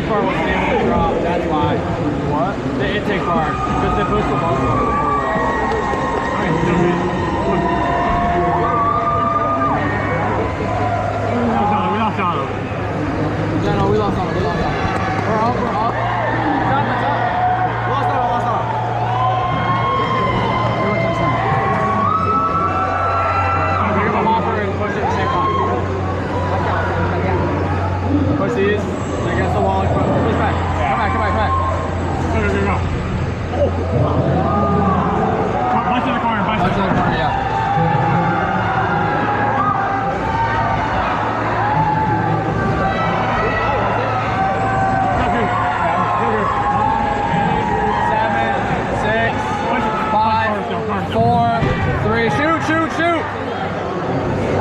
intake bar wasn't able to drop, that's why. What? The intake bar, because they pushed the ball forward. We lost Autumn. Yeah, no, we lost Autumn. We're up. It's up. We lost Autumn. We went to the center. Pick up a hopper and push it at the same time. Push these against the wall and push back. Come back. Go. Punch in the corner, yeah.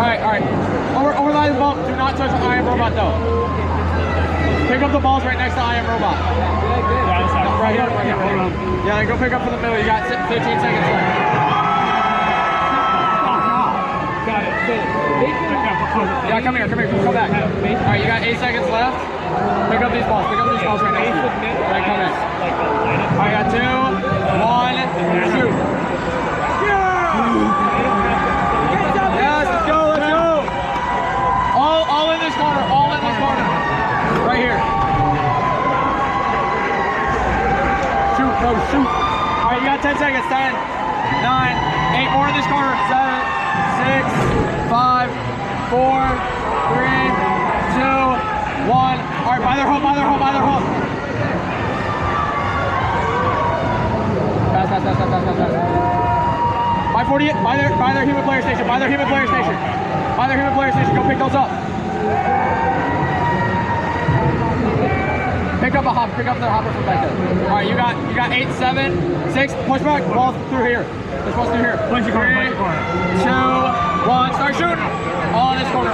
Alright. Overline the bump. Do not touch the I am robot though. Pick up the balls right next to I am robot. Yeah, right here. Yeah, go pick up from the middle. You got 15 seconds left. Got it. Yeah, come here. Come back. Alright, you got 8 seconds left. Pick up these balls right next to you. Right, come in. Alright, got 2, 1, shoot. Yes, let's go. All in this corner. Right here. Shoot, bro, shoot. All right, you got 10 seconds. 10, 9, 8 more in this corner. 7, 6, 5, 4, 3, 2, 1. All right, by their hook. Fast. By 48, by their human player station. Go pick those up. Pick up the hopper from back there. All right, you got 8, 7, 6. Push back. Balls through here. Push balls through here. 3, 2, 1. Start shooting. All in this corner.